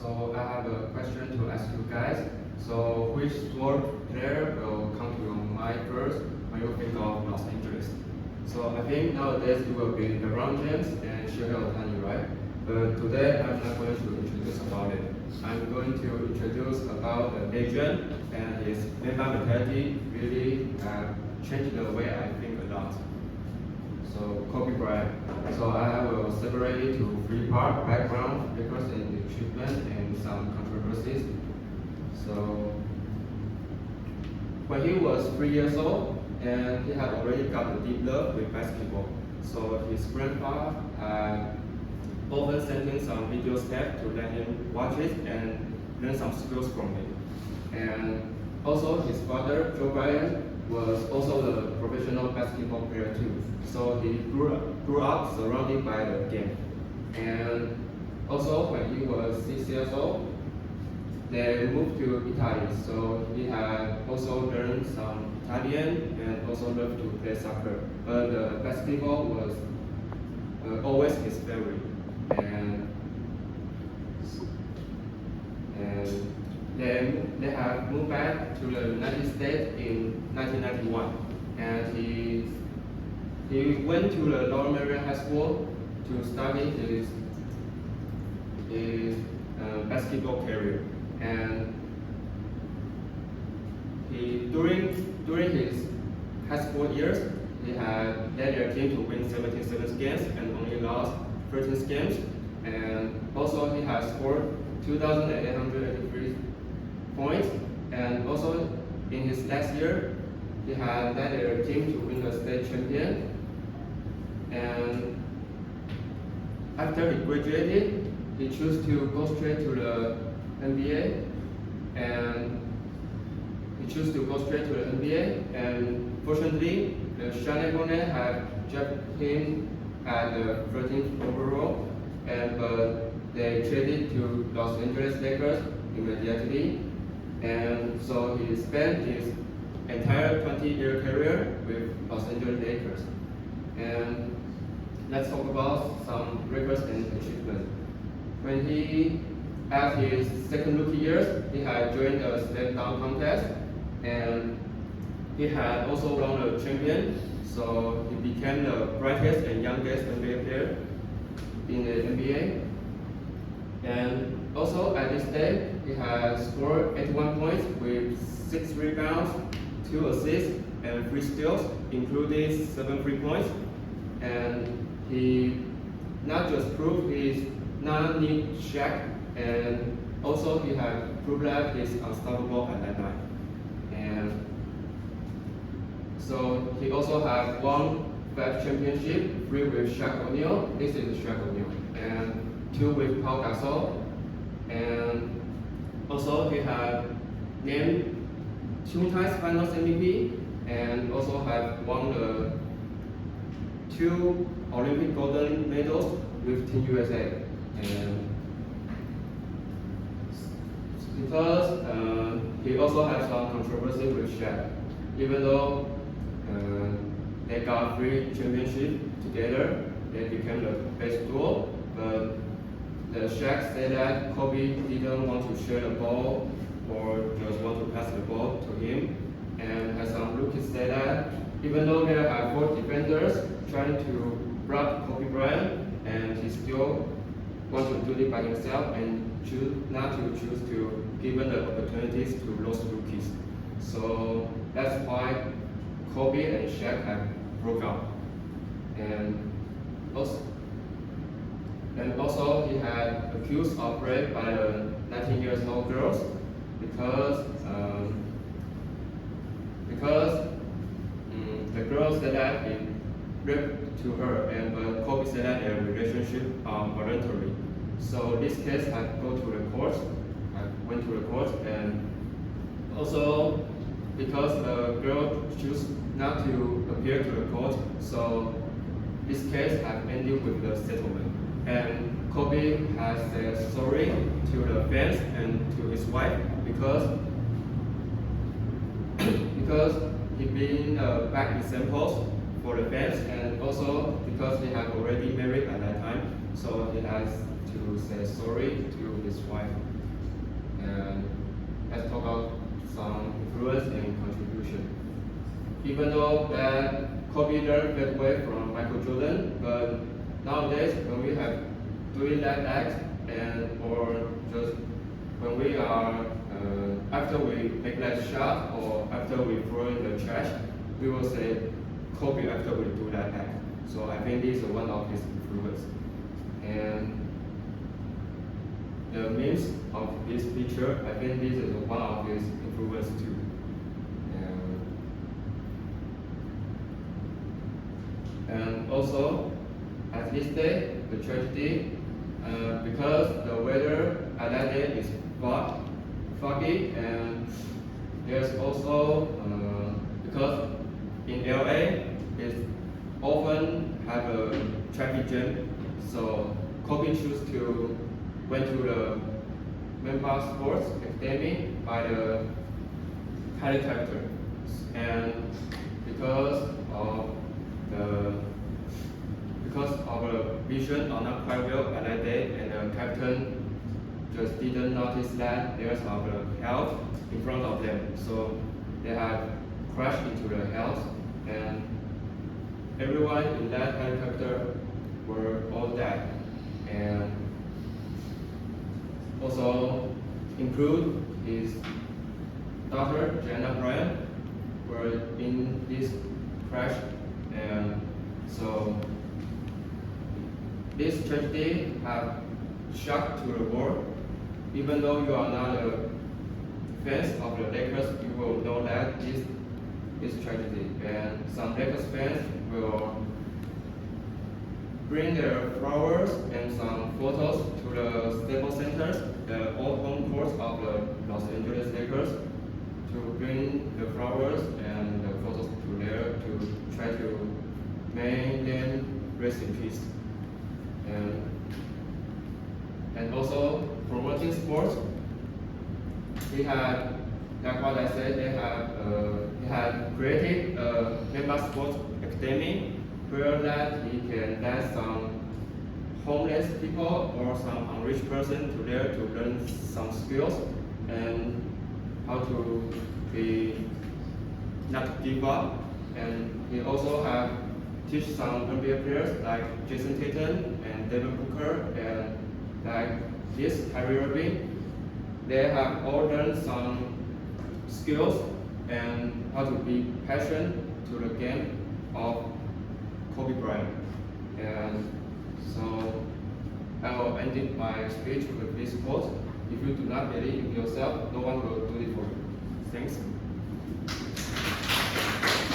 So I have a question to ask you guys. So which sport player will come to your mind first when you think of Los Angeles? So I think nowadays it will be LeBron James and Shohei Ohtani, right? But today I'm not going to introduce about it. I'm going to introduce about the legend and his mentality really changed the way I think a lot. So Kobe Bryant. So I will separate it to three parts: background, records and achievement, and some controversies. So when he was 3 years old, and he had already got a deep love with basketball. So his grandpa often sent him some video steps to let him watch it and learn some skills from it. And also his father, Joe Bryant, was also a professional basketball player too. So he grew up surrounded by the game. And also when he was 6 years old, they moved to Italy. So he had also learned some Italian and also loved to play soccer. But basketball was always his favorite. And they have moved back to the United States in 1991, and he went to the Lower Merion High School to study his basketball career. And during his high school years, he had led their team to win 77 games and only lost 13 games. And also he has scored 2,883 points, and also in his last year, he had led their team to win the state champion. And after he graduated, he chose to go straight to the NBA, and And fortunately, the Charlotte Hornets had drafted him at the 13th overall, but they traded to Los Angeles Lakers immediately. And so he spent his entire 20-year career with Los Angeles Lakers. And let's talk about some records and achievements. When he, at his second rookie years, he had joined the slam dunk contest, and he had also won a champion. So he became the brightest and youngest NBA player in the NBA. And also at this day, he has scored 81 points with 6 rebounds, 2 assists, and 3 steals, including 7 3-points. And he not just proved his non-need Shaq, and also he had proved that he's unstoppable at that time. And so he also had won 5 championships, 3 with Shaq O'Neal, this is Shaq O'Neal, and 2 with Paul Gasol. And also he had named 2 times Finals MVP, and also had won the 2 Olympic gold medals with Team USA. And because he also had some controversy with Shaq, even though they got 3 championships together, they became the best duo. But the Shaq said that Kobe didn't want to share the ball or just want to pass the ball to him. And as some rookies said that even though there are 4 defenders trying to block Kobe Bryant, and he still wants to do it by himself and not to choose to give the opportunities to those rookies. So that's why Kobe and Shaq have broke up. And also he had accused of rape by the 19-year-old girls because the girl said that he raped to her, but Kobe said that their relationship are voluntary. So this case had went to the court, and also because the girl chose not to appear to the court, so this case had ended with the settlement. And Kobe has said sorry to the fans and to his wife because he been a bad example for the fans, and also because he had already married at that time, so he has to say sorry to his wife. even though that Kobe learned that way from Michael Jordan, but nowadays when we have doing that act and or just when we are after we make that shot or after we throw in the trash, we will say Kobe after we do that act. So I think this is one of his influence. And the memes of this picture, I think this is one of his influence too. And also, at this day, the tragedy, because the weather at that day is foggy, and there's also, because in LA, it often have a traffic jam, so Kobe chose to went to the Memphis Sports Academy by the helicopter, and because of the vision are not quite well at that day, and the captain just didn't notice that there's a house in front of them, so they have crashed into the house, and everyone in that helicopter were all dead, and also include his daughter Jenna Bryant were in this crash, and so this tragedy have shocked to the world. Even though you are not a fans of the Lakers, you will know that this tragedy, and some Lakers fans will bring their flowers and some photos to the Staples Center, the old home courts of the Los Angeles Lakers, to bring the flowers and the photos to there to try to make them rest in peace. And also promoting sports, we had, like what I said, they had created a Memphis Sports Academy where that he can let some homeless people or some unreached person to there to learn some skills and how to be not give up. And he also have teach some NBA players like Jason Tatum and Devin Booker and like this Kyrie Irving. They have all learned some skills and how to be passionate to the game of Kobe Bryant. And so I will end my speech with this quote: if you do not believe in yourself, no one will do it for you.